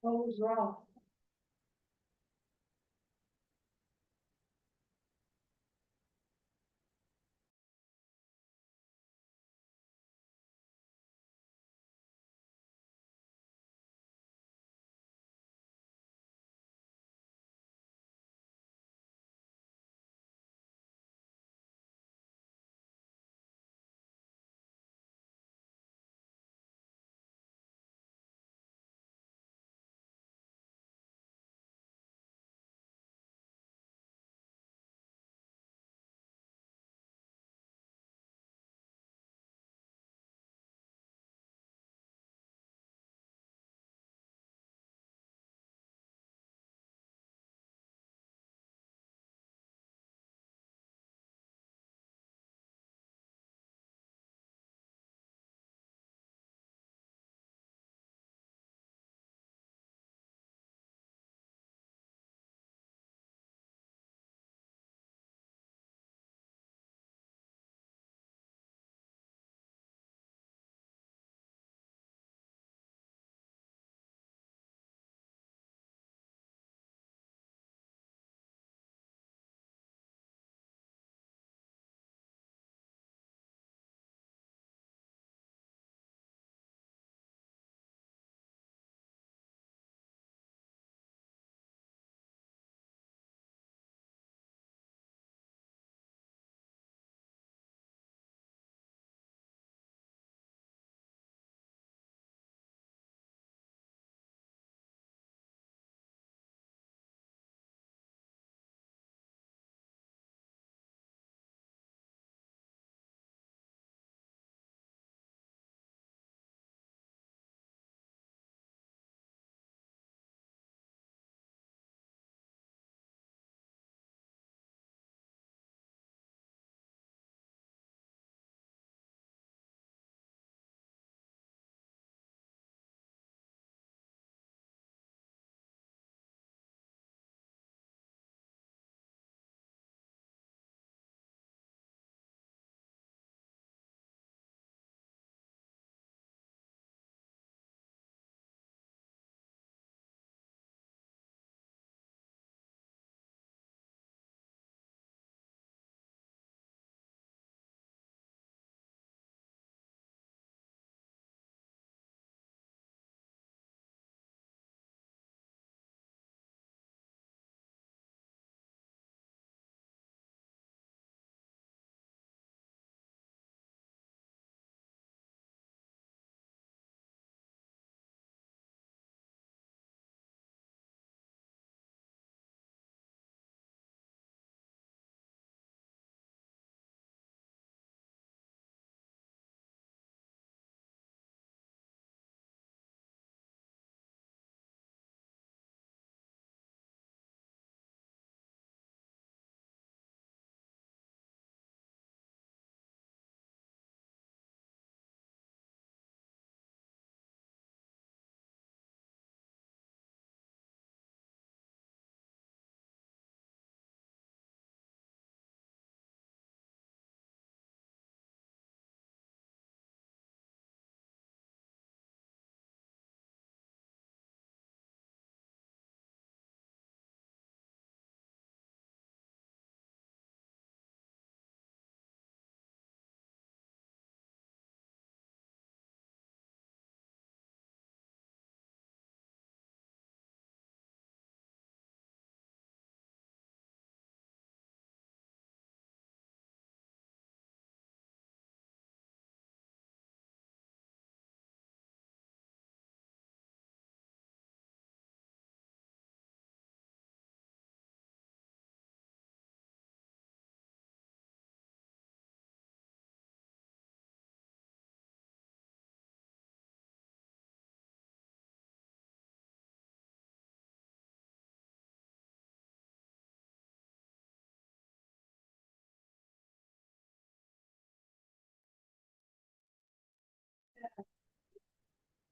What was wrong?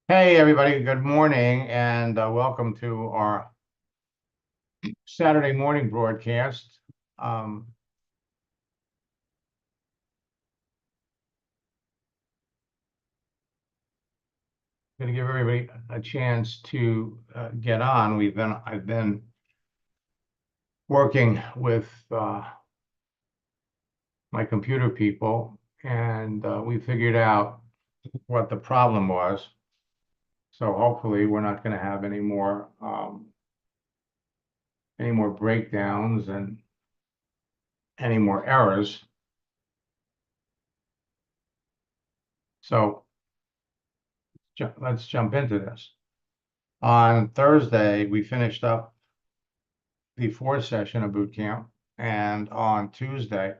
Hey, everybody, good morning, and welcome to our Saturday morning broadcast. Um, going to give everybody a chance to get on. I've been working with my computer people, and we figured out what the problem was. So hopefully, we're not going to have any more breakdowns and any more errors. So let's jump into this. On Thursday, we finished up the fourth session of boot camp, and on Tuesday,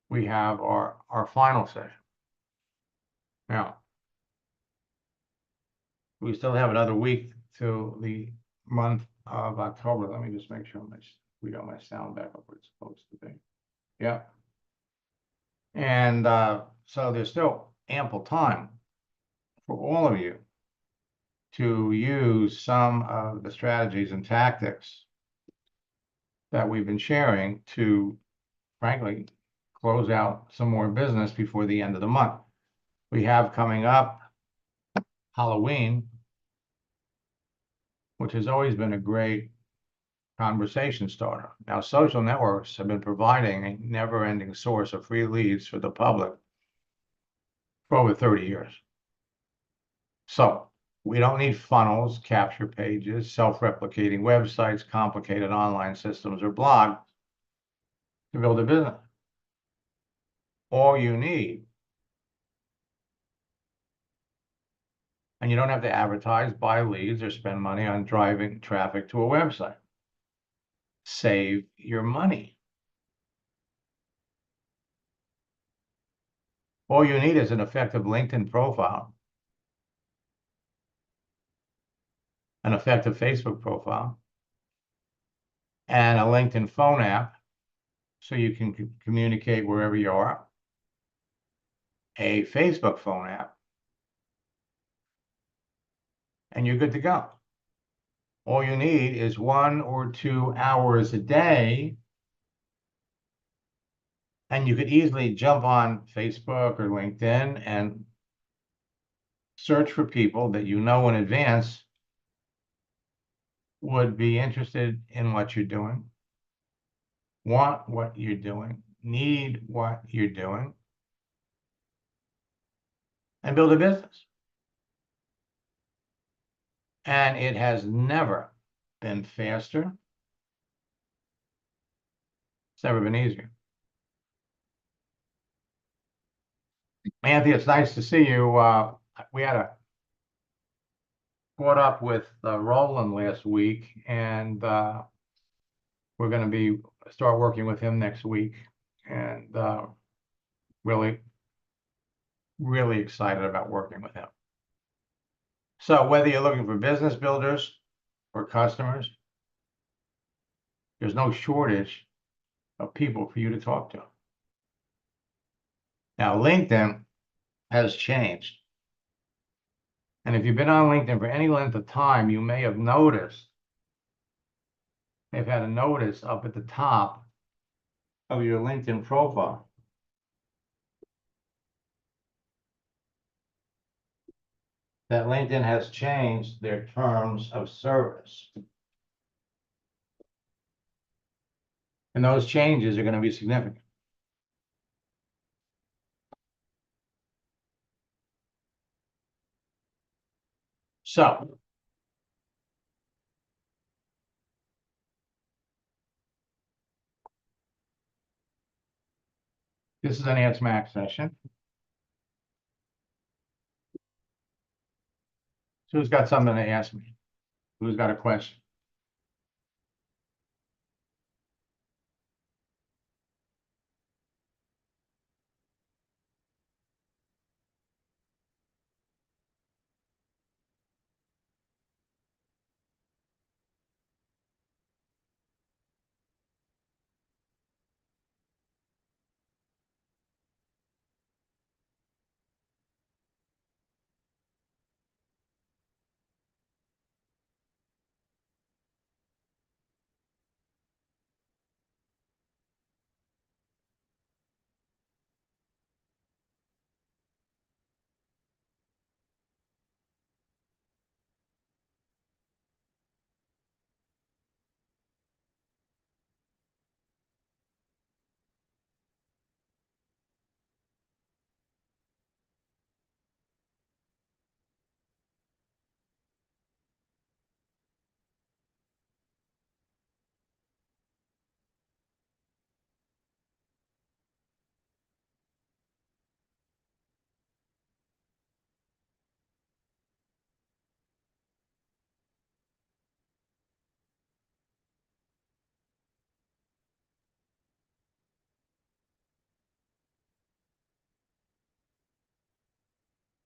we have our final session. Now, we still have another week till the month of October. Let me just make sure we got my sound back up where it's supposed to be. Yeah. And so there's still ample time for all of you to use some of the strategies and tactics that we've been sharing to, frankly, close out some more business before the end of the month. We have coming up Halloween, which has always been a great conversation starter. Now, social networks have been providing a never-ending source of free leads for the public for over 30 years. So we don't need funnels, capture pages, self-replicating websites, complicated online systems, or blogs to build a business. All you need, and you don't have to advertise, buy leads, or spend money on driving traffic to a website. Save your money. All you need is an effective LinkedIn profile, an effective Facebook profile, and a LinkedIn phone app so you can communicate wherever you are, a Facebook phone app, and you're good to go. All you need is 1 or 2 hours a day, and you could easily jump on Facebook or LinkedIn and search for people that you know in advance would be interested in what you're doing, want what you're doing, need what you're doing, and build a business. And it has never been faster. It's never been easier. Anthony, it's nice to see you. We had caught up with Roland last week, and we're going to start working with him next week, and really, really excited about working with him. So whether you're looking for business builders or customers, there's no shortage of people for you to talk to. Now, LinkedIn has changed. And if you've been on LinkedIn for any length of time, you may have noticed, they've had a notice up at the top of your LinkedIn profile that LinkedIn has changed their terms of service. And those changes are going to be significant. So this is an Ask Max session. So who's got something to ask me? Who's got a question?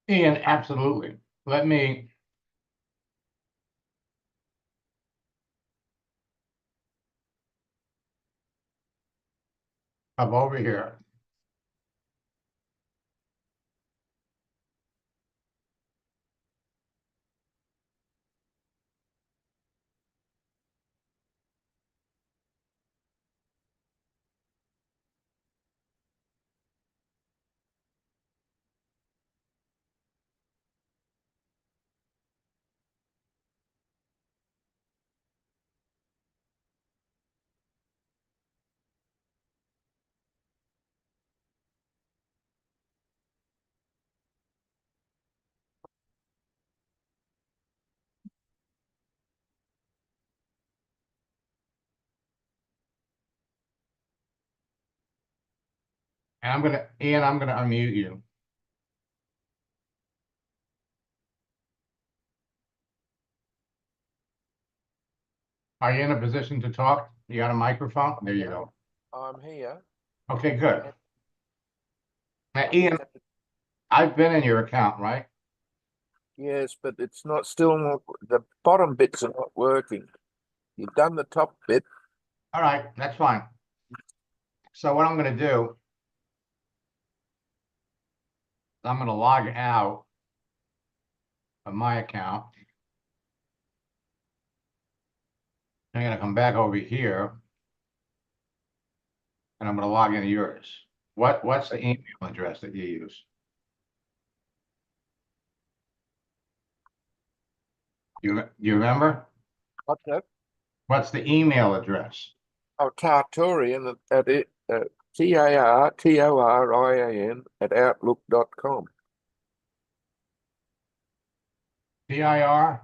Ian, absolutely. Let me, come over here. And Ian, I'm gonna unmute you. Are you in a position to talk? You got a microphone? There you go. I'm here. Okay, good. Now, I'm Ian, happy- I've been in your account, right? Yes, but it's not still not, the bottom bits are not working. You've done the top bit. All right, that's fine. So what I'm gonna do, I'm gonna log out of my account. I'm gonna come back over here and I'm gonna log into yours. What's the email address that you use? You remember? What's that? What's the email address? Oh, Tartorian at it, TARTORIAN at outlook.com. TIR?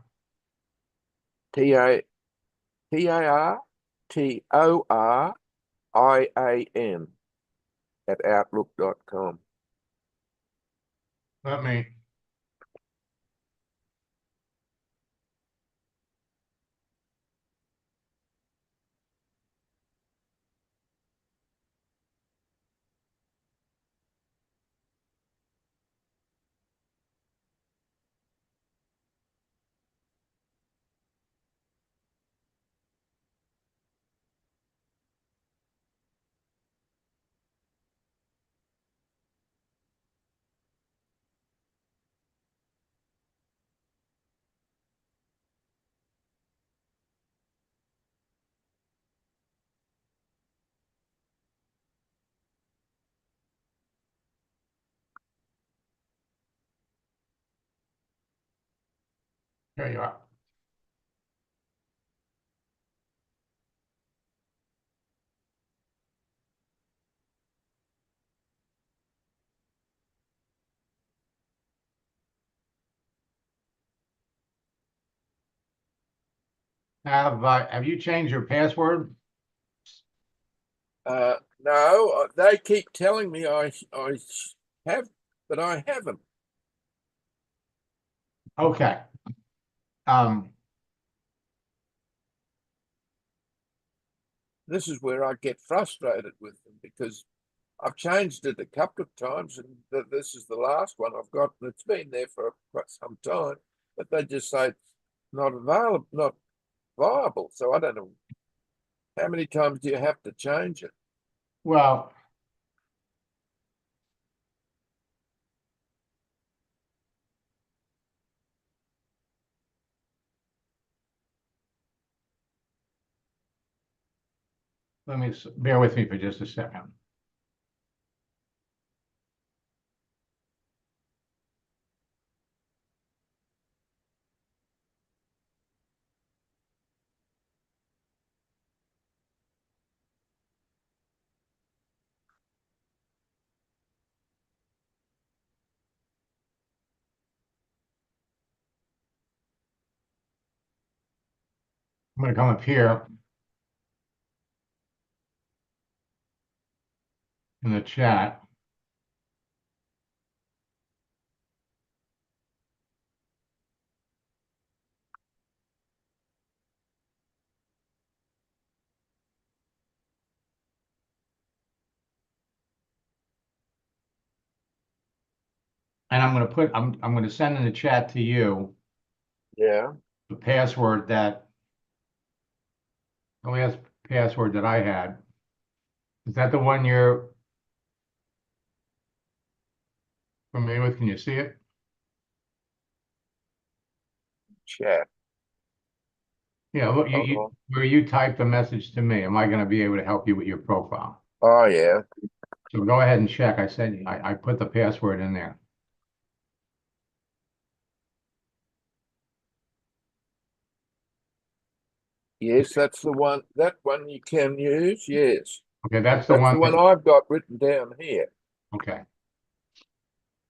TARTORIAN at outlook.com. Let me. Here you are. Have you changed your password? No, they keep telling me I have, but I haven't. Okay. This is where I get frustrated with them because I've changed it a couple of times, and this is the last one I've got, and it's been there for quite some time. But they just say it's not available, not viable. So I don't know how many times do you have to change it. Well, bear with me for just a second. I'm going to come up here in the chat. And I'm gonna send in the chat to you Yeah. the password the last password that I had. Is that the one you're familiar with? Can you see it? Chat. Yeah, look, Oh, where you typed a message to me, am I gonna be able to help you with your profile? oh yeah. So go ahead and check. I put the password in there. Yes, that's the one. That one you can use. Yes, Okay, that's the that's the one one I've got written down here. okay.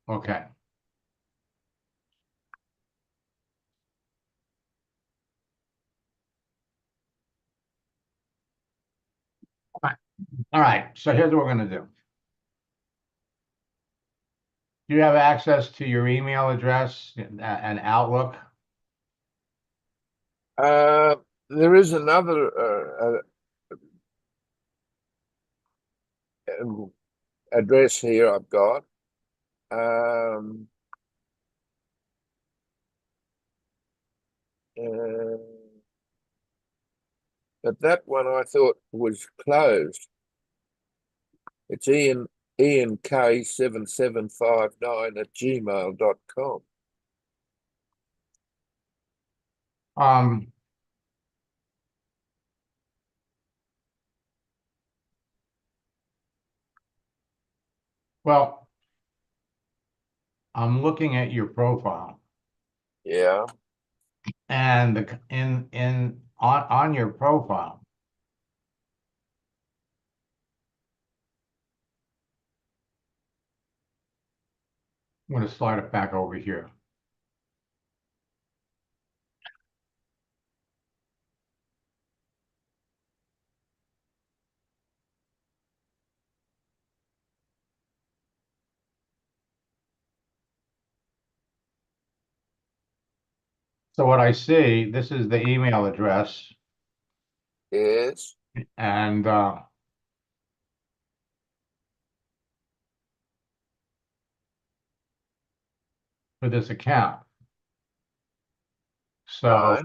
Okay. All right. So here's what we're gonna do. Do you have access to your email address and Outlook? Uh, there is another address here I've got. Um, uh, but that one I thought was closed. It's Ian K7759 @gmail.com. Um, well, I'm looking at your profile Yeah, and on your profile, I'm going to slide it back over here. So what I see, this is the email address, yes, and for this account. So right.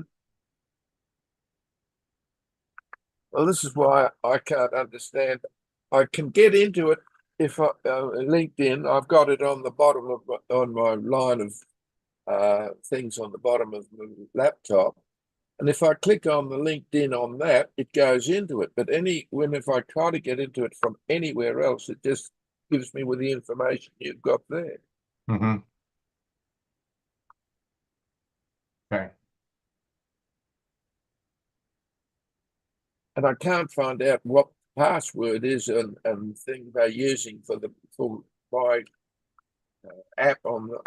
Well, this is why I can't understand. I can get into it if I LinkedIn. I've got it on the bottom of on my line of things on the bottom of the laptop, and if I click on the LinkedIn on that, it goes into it. But if I try to get into it from anywhere else, it just gives me with the information you've got there. mhm, okay. And I can't find out what the password is and thing they're using for my app on the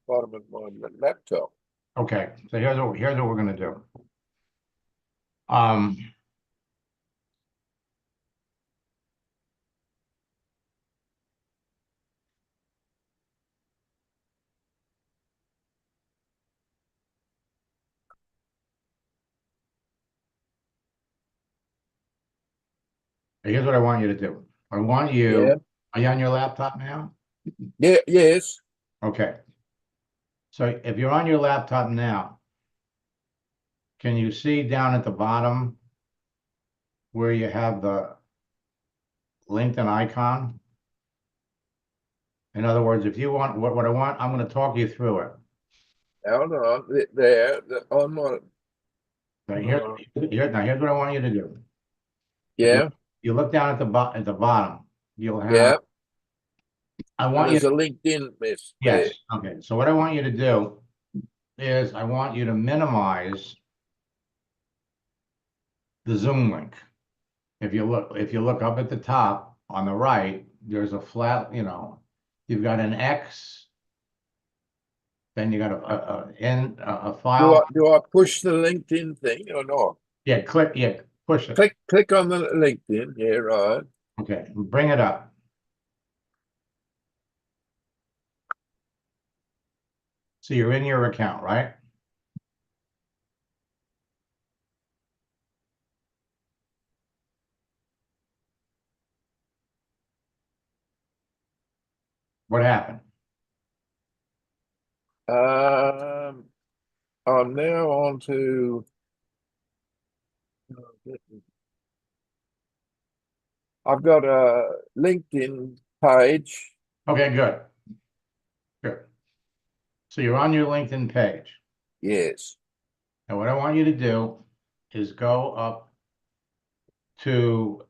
bottom of my laptop. Okay. So here's what we're going to do. Um, Here's what I want you to do. Yeah, Are you on your laptop now? yeah, yes. Okay. So if you're on your laptop now, can you see down at the bottom where you have the LinkedIn icon? In other words, if you want what I want, I'm going to talk you through it. Hold on, there, on my, Now, uh, here's what I want you to do. If yeah, you look down at the bottom, you'll have yeah. I And want you there's to, a LinkedIn miss there. yes, okay. So what I want you to do is I want you to minimize the Zoom link. If you look up at the top on the right, there's a flat, you've got an X, then you got a file. Do I push the LinkedIn thing or not? Yeah, push it. Click on the LinkedIn. Yeah, right. Okay, bring it up. So you're in your account, right? What happened? I'm now on to. I've got a LinkedIn page. Okay, good. Good. So you're on your LinkedIn page. Yes. And what I want you to do is go up to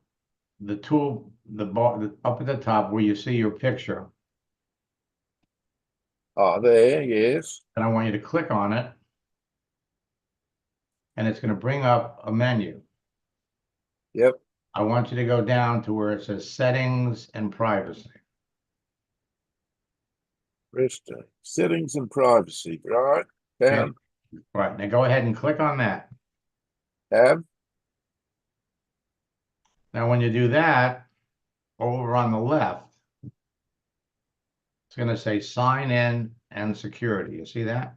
the tool, the bar, up at the top where you see your picture. Oh, there, yes. And I want you to click on it. And it's going to bring up a menu. Yep. I want you to go down to where it says settings and privacy. Settings and privacy, right? Down. Right. Now go ahead and click on that. Tab. Now, when you do that, over on the left, it's going to say sign in and security. You see that?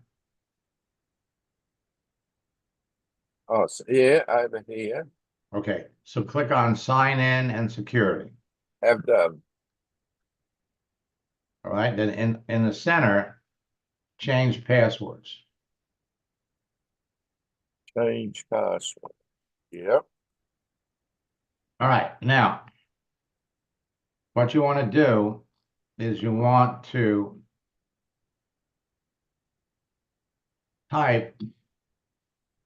Oh, so, yeah, over here. Okay. So click on sign in and security. Have done. All right. Then in the center, change passwords. Change password. Yep. All right. Now, what you want to do is you want to type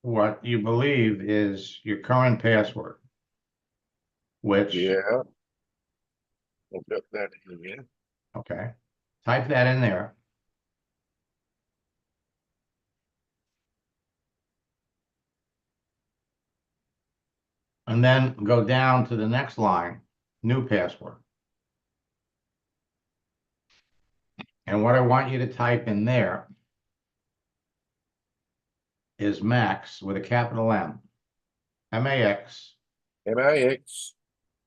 what you believe is your current password, which, Yeah. I've got that here. okay, type that in there. And then go down to the next line, new password. And what I want you to type in there is Max with a capital M, MAX, MAX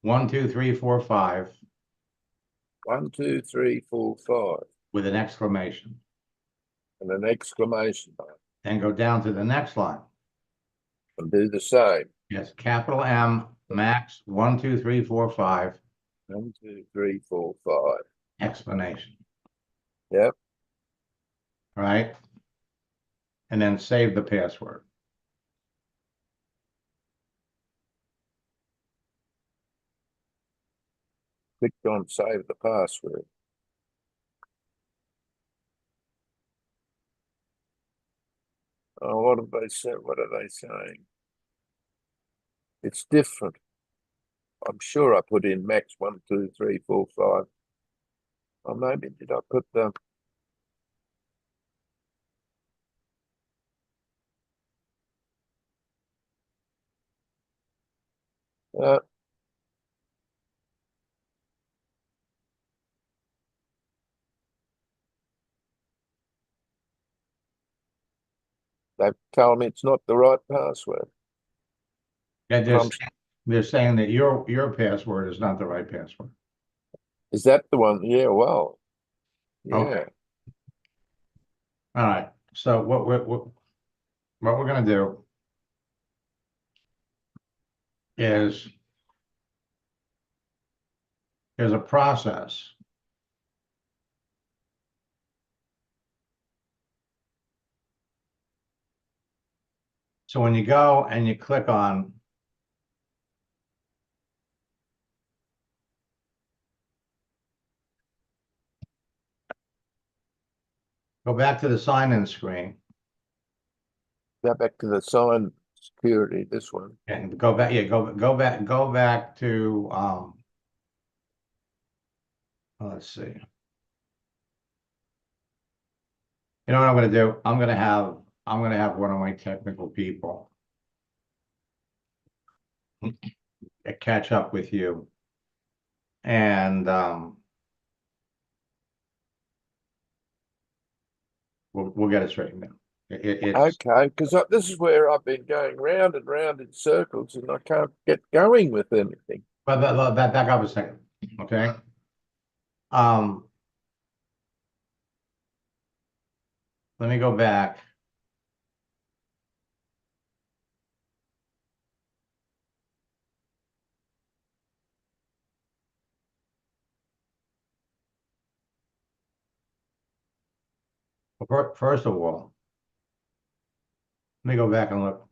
12345 1, 2, 3, 4, 5, with an exclamation. and an exclamation mark. Then go down to the next line. And do the same. Yes, capital M, Max 12345, 1, 2, 3, 4, 5. explanation. Yep. All right. And then save the password. Clicked on save the password. Oh, what have they said? What are they saying? It's different. I'm sure I put in max 1, 2, 3, 4, 5. Or maybe did I put the they've told me it's not the right password. Yeah, I'm, they're saying that your password is not the right password. is that the one? Yeah, well, yeah. Okay. All right. So what we're going to do is there's a process. So when you go and you click on go back to the sign-in screen Go back to the sign security, this one. and go back, yeah, go back to let's see. You know what I'm going to do? I'm going to have one of my technical people catch up with you. And we'll get it straightened out. It's Okay, because this is where I've been going round and round in circles, and I can't get going with anything. but back up a second, okay? Let me go back. First of all, let me go back and look.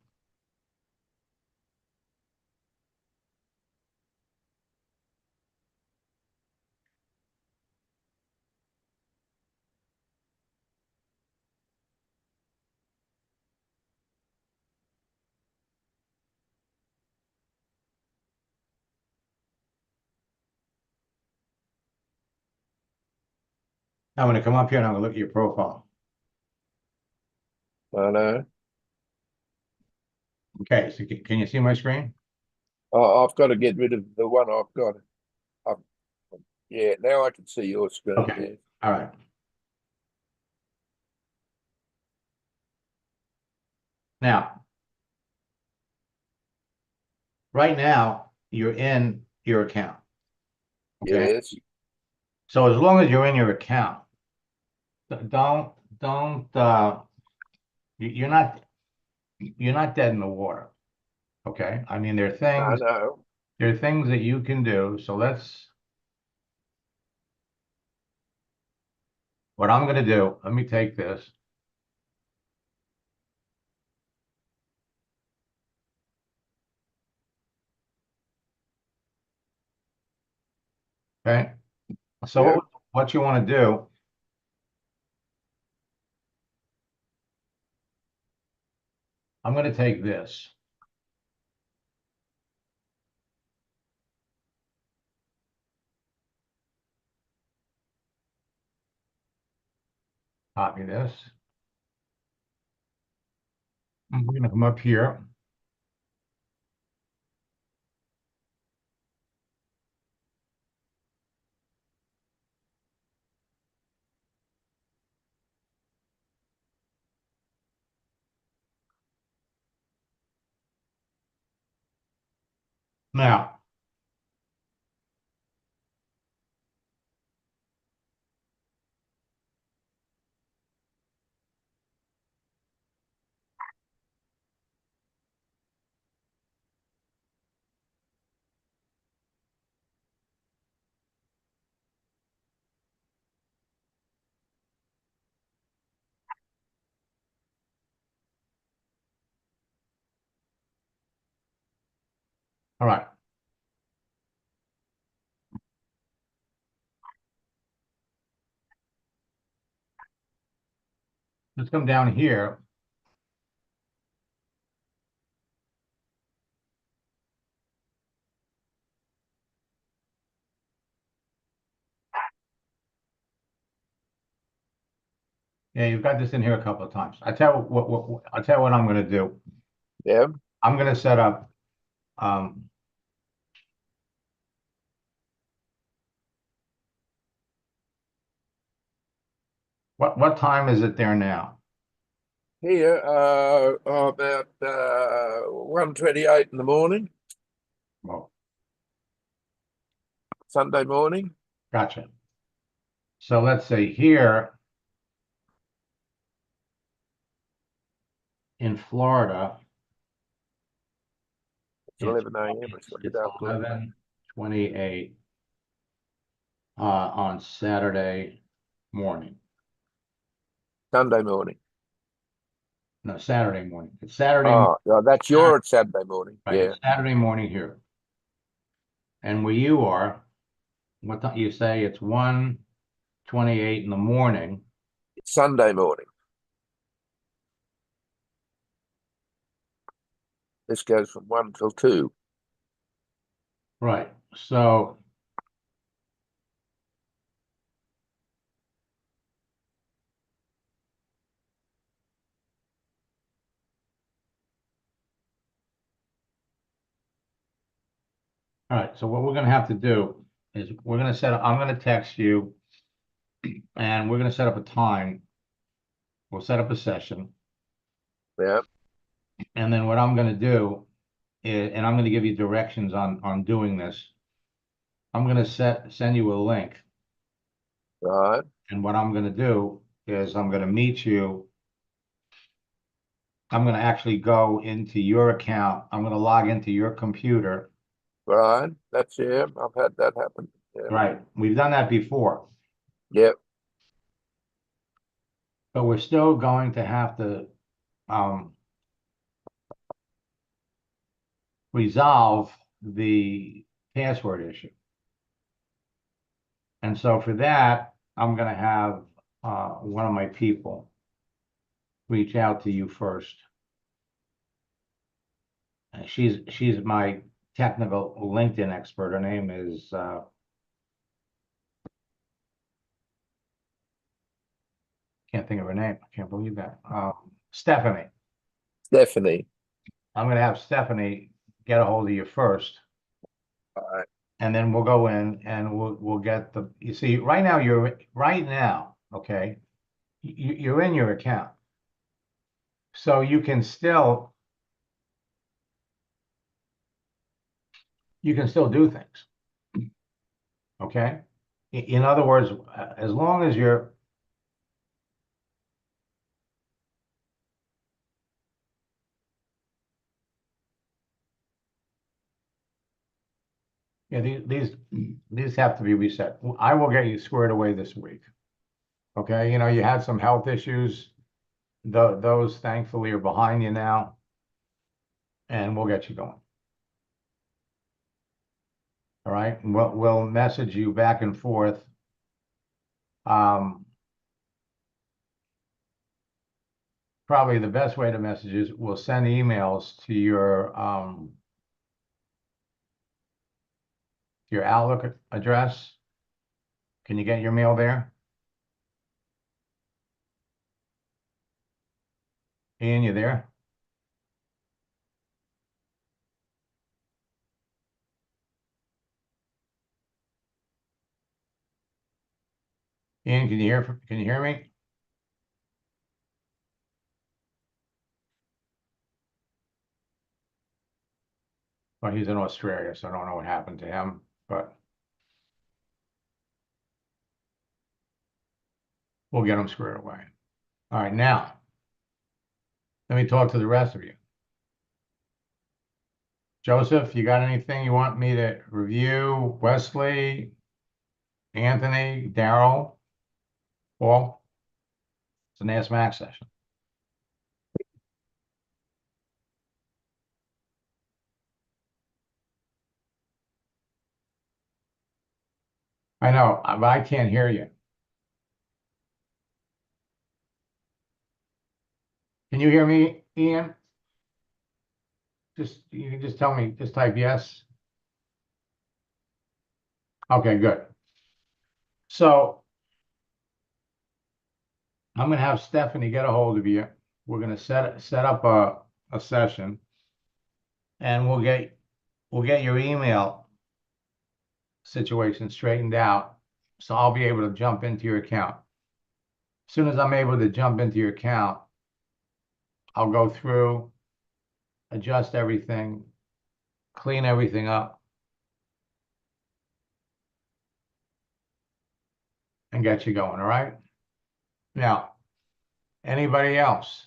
I'm going to come up here and I'm going to look at your profile. I know. Okay, so can you see my screen? I've got to get rid of the one I've got. Yeah, now I can see your screen. Okay. All right. Now, right now, you're in your account. Yeah. Okay. Yes. So as long as you're in your account, don't you're not dead in the water. Okay. I mean, No, no. there are things that you can do. So what I'm going to do, let me take this. Okay. So Yeah. what you want to do, I'm going to take this. Copy this. I'm going to come up here. Now, all right. Let's come down here. Yeah, you've got this in here a couple of times. I tell you what I'm going to do. Yeah. I'm going to set up what time is it there now? Here, about 1:28 in the morning, Well, Sunday morning. gotcha. So let's say here in Florida, It's 11 a.m. It's it's after 11:28 on Saturday morning. Sunday morning. No, Saturday morning. It's Saturday. Oh, yeah, that's your Saturday morning. Right, Yeah. it's Saturday morning here. And where you are, what time you say it's 1:28 in the morning. It's Sunday morning. This goes from 1 till 2. Right. So all right, so what we're gonna have to do is I'm gonna text you and we're gonna set up a time. We'll set up a session. Yeah. And then what I'm gonna do is, and I'm gonna give you directions on doing this. I'm gonna send you a link. Right. And what I'm gonna do is I'm gonna meet you. I'm gonna actually go into your account. I'm gonna log into your computer. Right. That's I've had that happen. Yeah. Right. We've done that before. Yep. But we're still going to have to resolve the password issue. And so for that, I'm going to have one of my people reach out to you first. She's my technical LinkedIn expert. Her name is can't think of her name. I can't believe that. Stephanie. Stephanie. I'm going to have Stephanie get a hold of you first. All right. And then we'll go in and we'll get the, you see, right now, okay, you're in your account. So you can still do things. Okay. In other words, as long as you're, yeah, these have to be reset. I will get you squared away this week. Okay. You know, you had some health issues. Those thankfully are behind you now, and we'll get you going. All right. We'll message you back and forth. Probably the best way to message is we'll send emails to your Outlook address. Can you get your mail there? Ian, you there? Ian, can you hear me? Well, he's in Australia, so I don't know what happened to him, but we'll get him squared away. All right, now let me talk to the rest of you. Joseph, you got anything you want me to review? Wesley, Anthony, Daryl, Paul? It's an Ask Max session. I know, but I can't hear you. Can you hear me, Ian? You can just tell me, just type yes. Okay, good. So I'm going to have Stephanie get a hold of you. We're going to set up a session, and we'll get your email situation straightened out. So I'll be able to jump into your account. As soon as I'm able to jump into your account, I'll go through, adjust everything, clean everything up, and get you going. All right. Now, anybody else?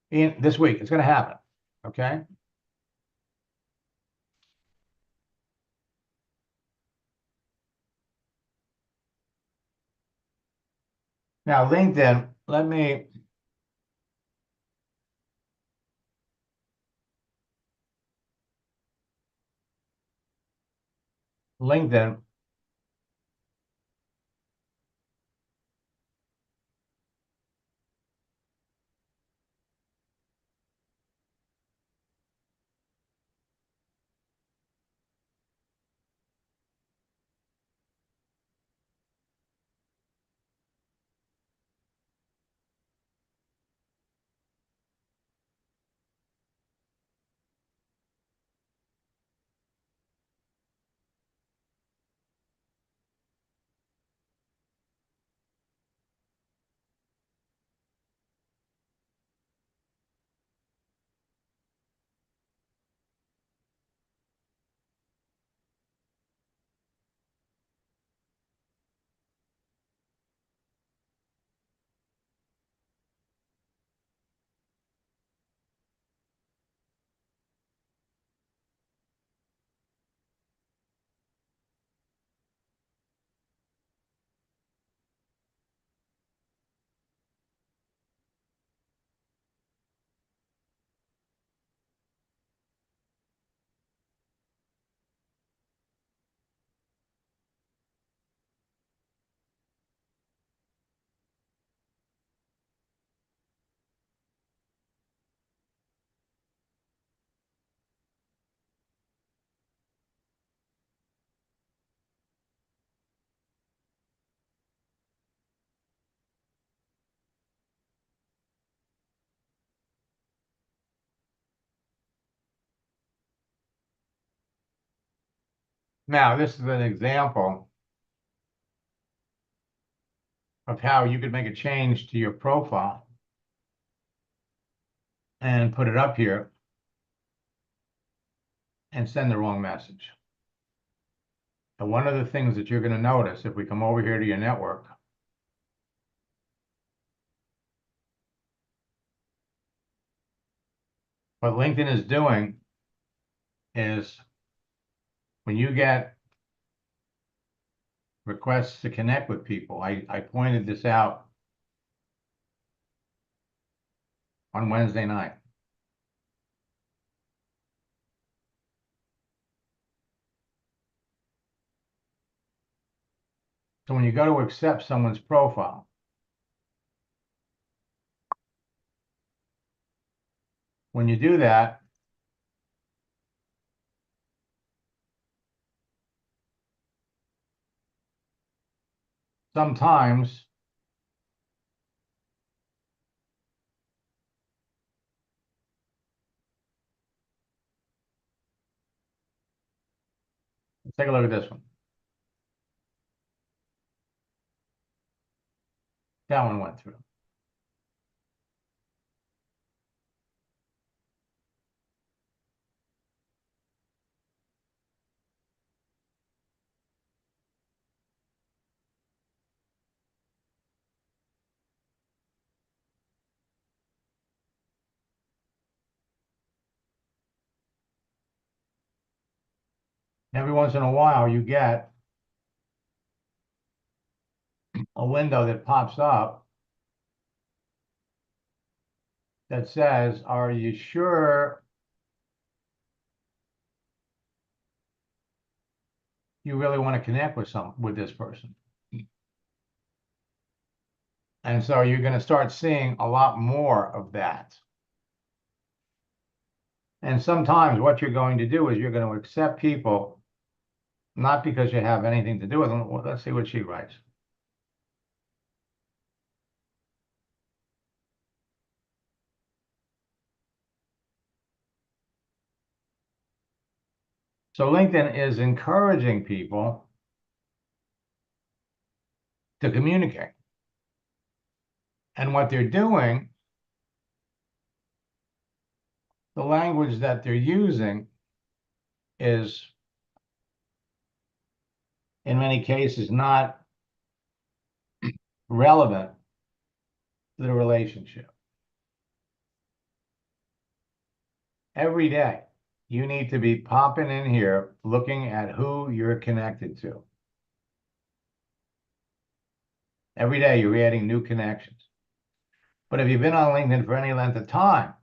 This week, it's going to happen. Okay. Now, LinkedIn, LinkedIn, Now, this is an example of how you could make a change to your profile and put it up here and send the wrong message. And one of the things that you're going to notice if we come over here to your network, what LinkedIn is doing is when you get requests to connect with people, I pointed this out on Wednesday night. So when you go to accept someone's profile, when you do that, sometimes let's take a look at this one. That one went through. Every once in a while, you get a window that pops up that says, are you sure you really want to connect with this person? And so you're going to start seeing a lot more of that. And sometimes what you're going to do is you're going to accept people, not because you have anything to do with them. Well, let's see what she writes. So LinkedIn is encouraging people to communicate. And what they're doing, the language that they're using is, in many cases, not relevant to the relationship. Every day, you need to be popping in here, looking at who you're connected to. Every day, you're adding new connections. But if you've been on LinkedIn for any length of time,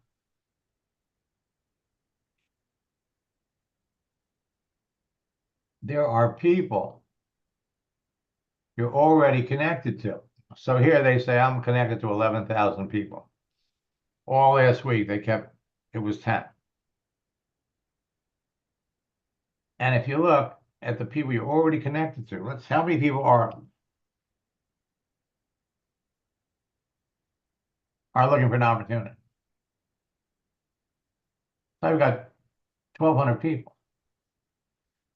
there are people you're already connected to. So here they say, I'm connected to 11,000 people. All last week, it was 10. And if you look at the people you're already connected to, how many people are looking for an opportunity? So I've got 1,200 people.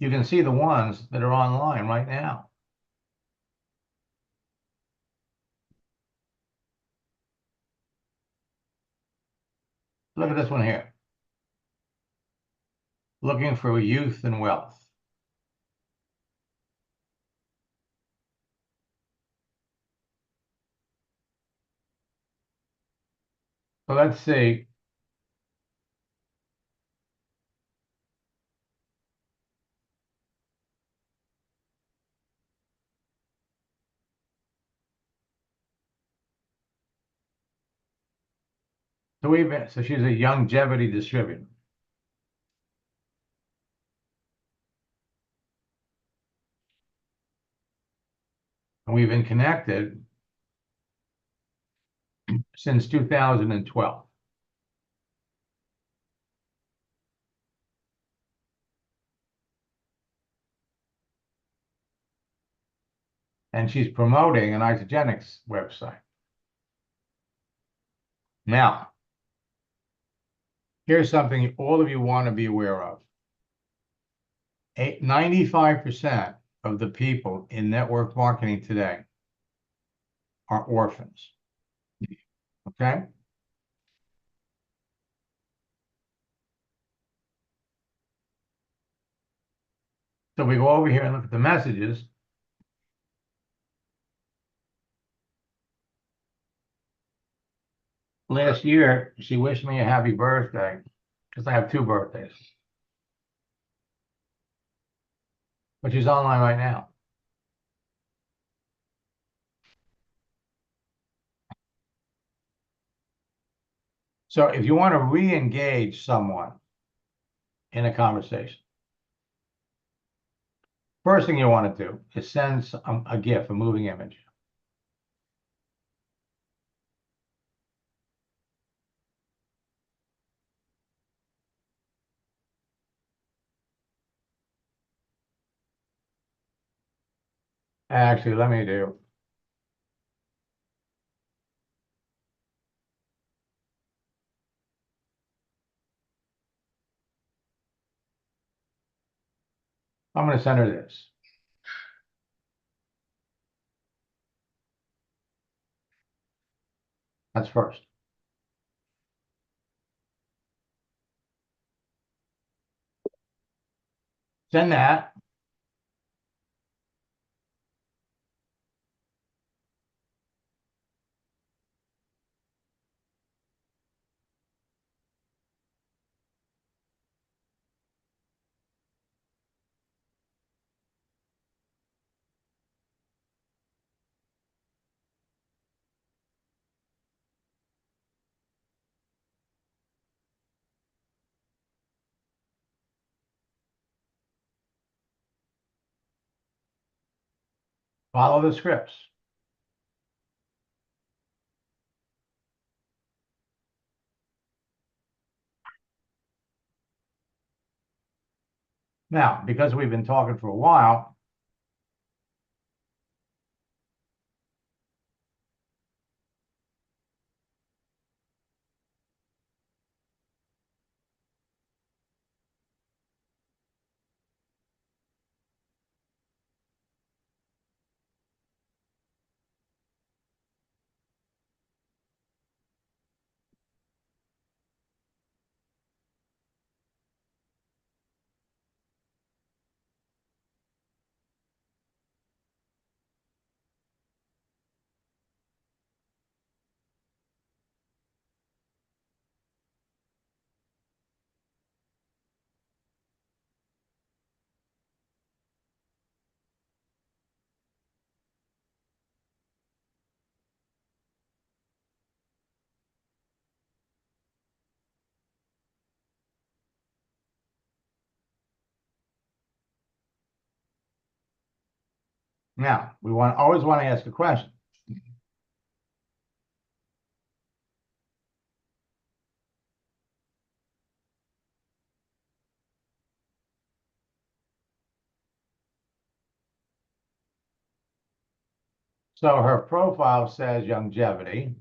You can see the ones that are online right now. Look at this one here. Looking for youth and wealth. So let's see. So she's a Youngevity distributor. And we've been connected since 2012. And she's promoting an Isagenix website. Now, here's something all of you want to be aware of. 95% of the people in network marketing today are orphans. Okay? So we go over here and look at the messages. Last year, she wished me a happy birthday because I have 2 birthdays. But she's online right now. So if you want to re-engage someone in a conversation, first thing you want to do is send a GIF, a moving image. Actually, let me do. I'm going to send her this. That's first. Send that. Follow the scripts. Now, because we've been talking for a while, we always want to ask a question. So her profile says Youngevity.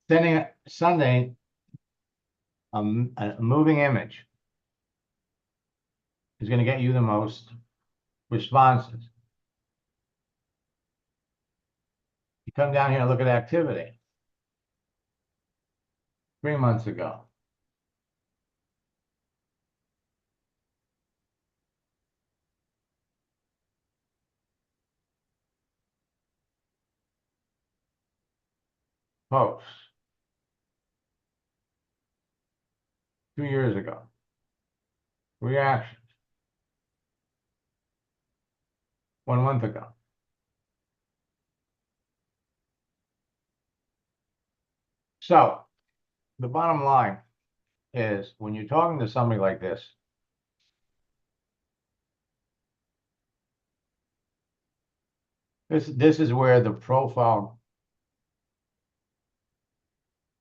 Sending Sunday a moving image is going to get you the most responses. You come down here and look at activity. 3 months ago. posts 2 years ago. Reactions 1 month ago. So the bottom line is when you're talking to somebody like this, this is where the profile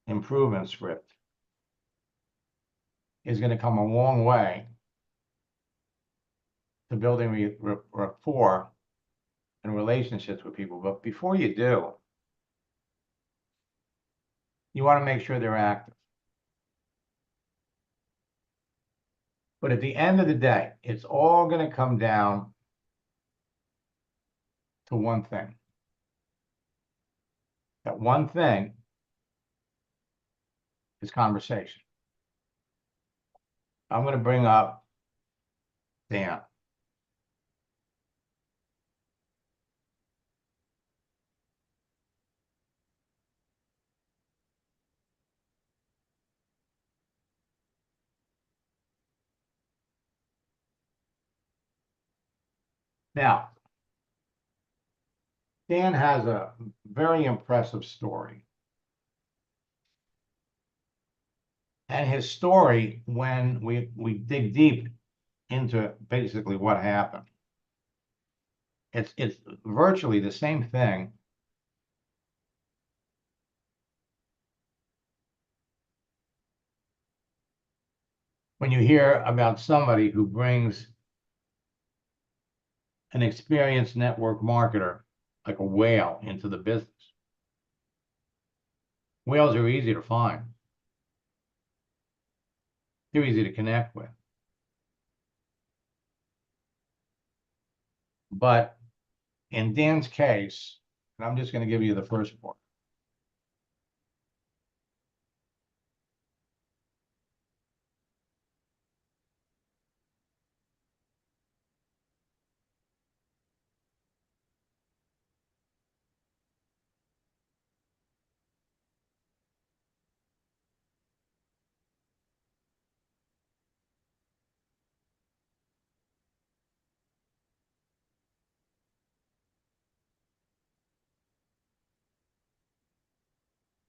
improvement script is going to come a long way to building rapport and relationships with people. But before you do, you want to make sure they're active. But at the end of the day, it's all going to come down to one thing. That one thing is conversation. I'm going to bring up Dan. Now, Dan has a very impressive story. And his story, when we dig deep into basically what happened, it's virtually the same thing when you hear about somebody who brings an experienced network marketer like a whale into the business. Whales are easy to find. They're easy to connect with. But in Dan's case, and I'm just going to give you the first part.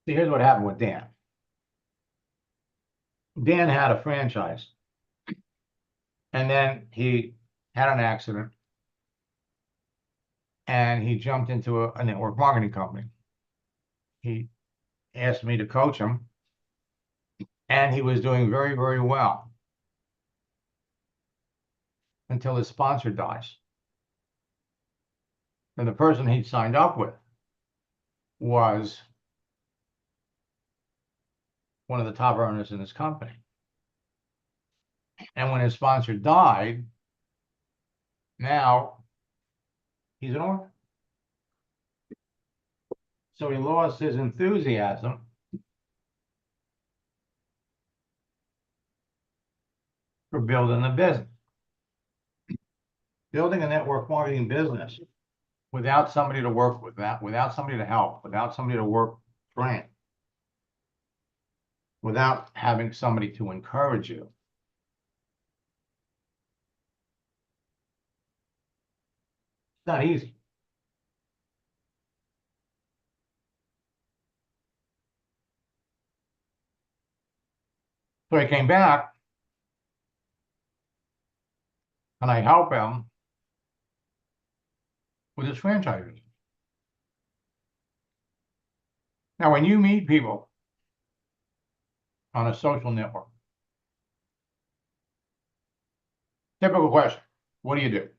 See, here's what happened with Dan. Dan had a franchise, and then he had an accident, and he jumped into a network marketing company. He asked me to coach him, and he was doing very, very well until his sponsor dies. And the person he signed up with was one of the top earners in his company. And when his sponsor died, now he's an orphan. So he lost his enthusiasm for building a business. Building a network marketing business without somebody to work with, without somebody to help, without somebody to work, train, without having somebody to encourage you. It's not easy. So he came back, and I help him with his franchises. Now, when you meet people on a social network, typical question, what do you do?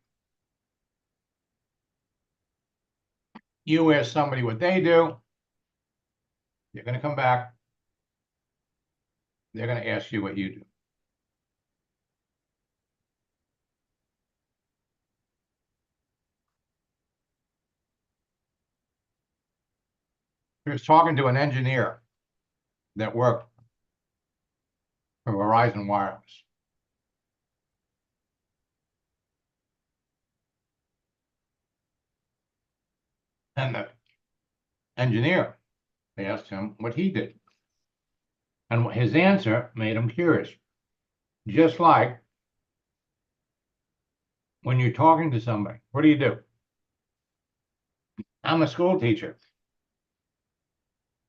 You ask somebody what they do, they're going to come back, they're going to ask you what you do. He was talking to an engineer that worked for Verizon Wireless. And the engineer They asked him what he did. And his answer made him curious. Just like when you're talking to somebody, what do? I'm a school teacher.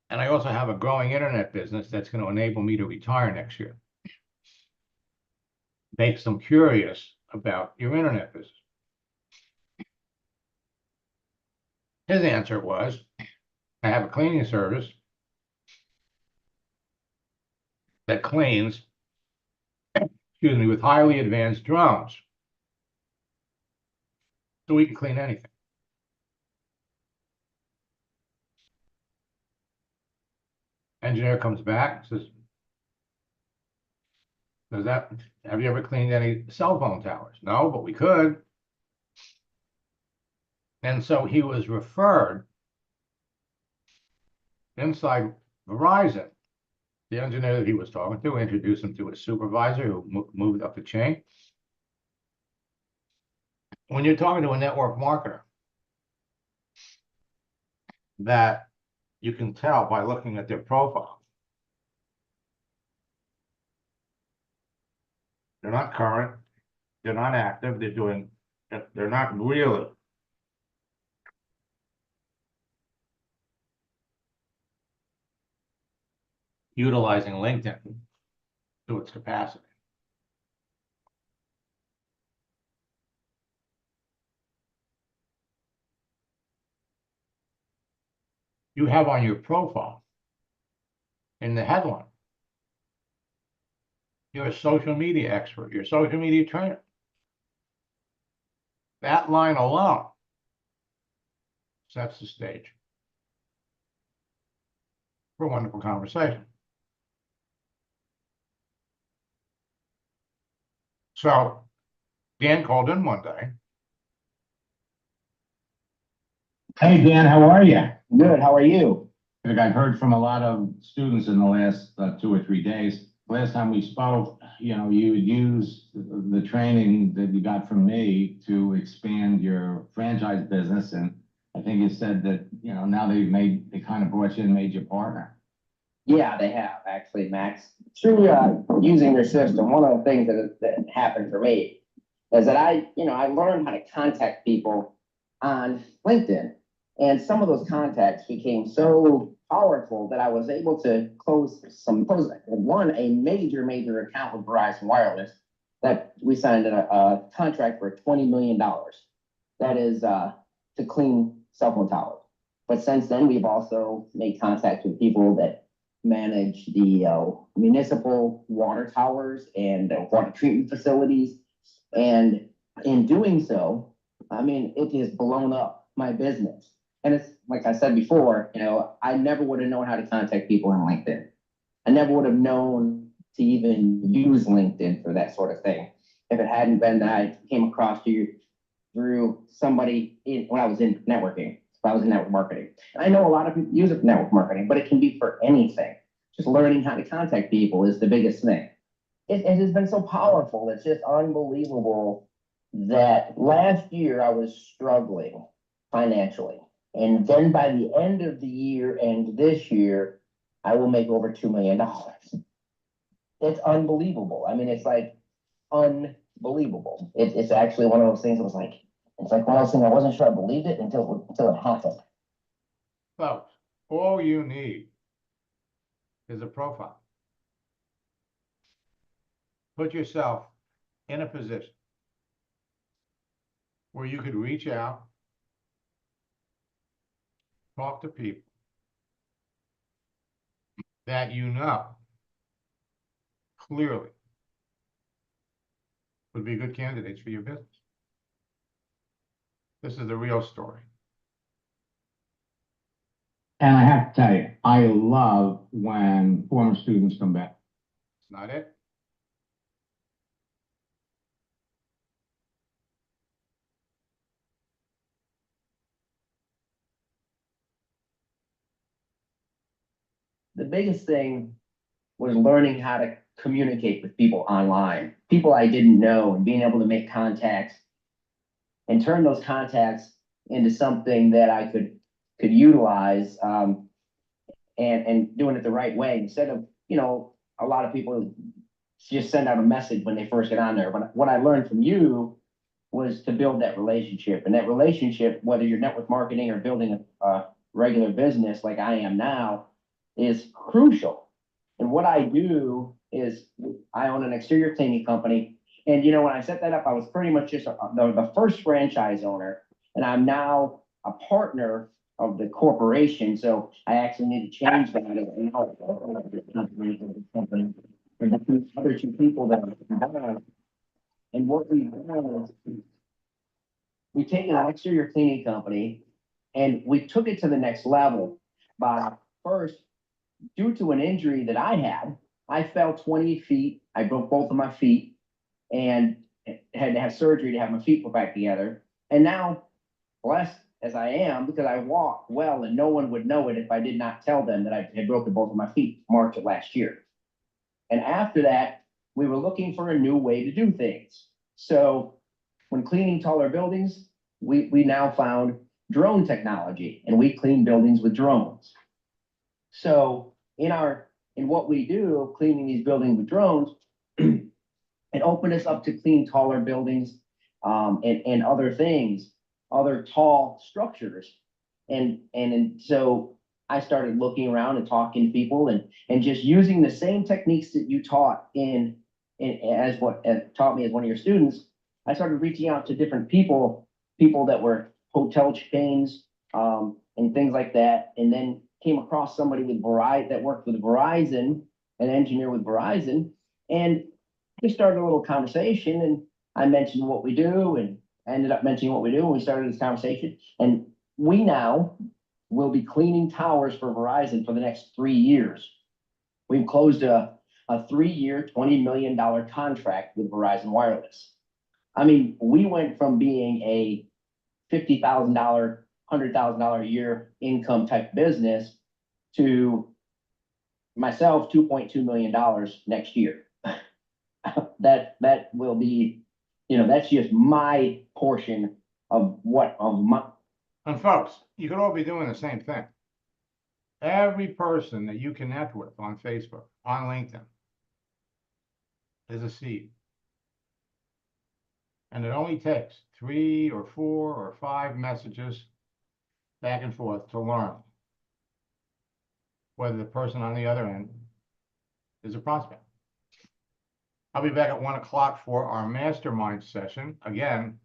And I also have a growing internet business that's going to enable me to retire next year. Makes them curious about your internet business. His answer was, I have a cleaning service that cleans, excuse me, with highly advanced drones. So we can clean anything. Engineer comes back, says, have you ever cleaned any cell phone towers? No, but we could. And so he was referred inside Verizon. The engineer that he was talking to introduced him to his supervisor who moved up the chain. When you're talking to a network marketer, that you can tell by looking at their profile. They're not current, they're not active, they're not really utilizing LinkedIn to its capacity. You have on your profile, in the headline, you're a social media expert, you're a social media trainer. That line alone sets the stage for a wonderful conversation. So Dan called in one day. Hey, Dan, how are you? Good, how are you? I've heard from a lot of students in the last 2 or 3 days. Last time we spoke, you would use the training that you got from me to expand your franchise business. And I think you said that, now they kind of brought you and made you partner. Yeah, they have actually, Max. Through using your system, one of the things that happened for me is that I learned how to contact people on LinkedIn. And some of those contacts became so powerful that I was able to close a major account with Verizon Wireless that we signed a contract for $20 million. That is to clean cell phone towers. But since then, we've also made contact with people that manage the municipal water towers and water treatment facilities. And in doing so, it has blown up my business. And it's like I said before, I never would have known how to contact people on LinkedIn. I never would have known to even use LinkedIn for that sort of thing if it hadn't been that I came across you through somebody when I was in networking. I was in network marketing. And I know a lot of people use it for network marketing, but it can be for anything. Just learning how to contact people is the biggest thing. It has been so powerful. It's just unbelievable that last year I was struggling financially. And then by the end of the year and this year, I will make over $2 million. It's unbelievable. It's like unbelievable. It's actually one of those things that was like, it's like one of those things I wasn't sure I believed it until it happened. So all you need is a profile. Put yourself in a position where you could reach out, talk to people that clearly would be good candidates for your business. This is the real story. And I have to tell you, I love when former students come back. It's not it. The biggest thing was learning how to communicate with people online, people I didn't know, and being able to make contacts and turn those contacts into something that I could utilize. and doing it the right way instead of, you know, a lot of people just send out a message when they first get on there. But what I learned from you was to build that relationship, and that relationship, whether you're network marketing or building a regular business like I am now, is crucial. And what I do is I own an exterior cleaning company. And, you know, when I set that up, I was pretty much just the first franchise owner, and I'm now a partner of the corporation. So I actually need to change that. And the other two people that are, and what we've done is we've taken an exterior cleaning company and we took it to the next level by first, due to an injury that I had, I fell 20 feet. I broke both of my feet and had to have surgery to have my feet put back together. And now, blessed as I am, because I walk well and no one would know it if I did not tell them that I had broken both of my feet March of last year. And after that, we were looking for a new way to do things. So when cleaning taller buildings, we now found drone technology, and we clean buildings with drones. So in what we do, cleaning these buildings with drones, it opened us up to clean taller buildings, and other things, other tall structures. And so I started looking around and talking to people and just using the same techniques that you taught taught me as one of your students. I started reaching out to different people that were hotel chains, and things like that. And then came across somebody with Verizon that worked with Verizon, an engineer with Verizon. And we started a little conversation, and I mentioned what we do, and I ended up mentioning what we do, and we started this conversation. And we now will be cleaning towers for Verizon for the next 3 years. We've closed a 3-year, $20 million contract with Verizon Wireless. I mean, we went from being a $50,000, $100,000 a year income type business to myself, $2.2 million next year. That will be, you know, that's just my portion of my. And folks, you could all be doing the same thing. Every person that you connect with on Facebook, on LinkedIn, is a seed. And it only takes 3 or 4 or 5 messages back and forth to learn whether the person on the other end is a prospect. I'll be back at 1 o'clock for our mastermind session. Again,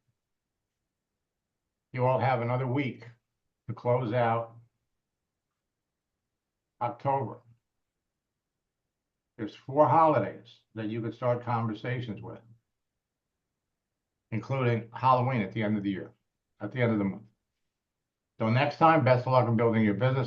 you all have another week to close out October. There's 4 holidays that you could start conversations with, including Halloween at the end of the year, at the end of the month. So next time, best of luck in building your business.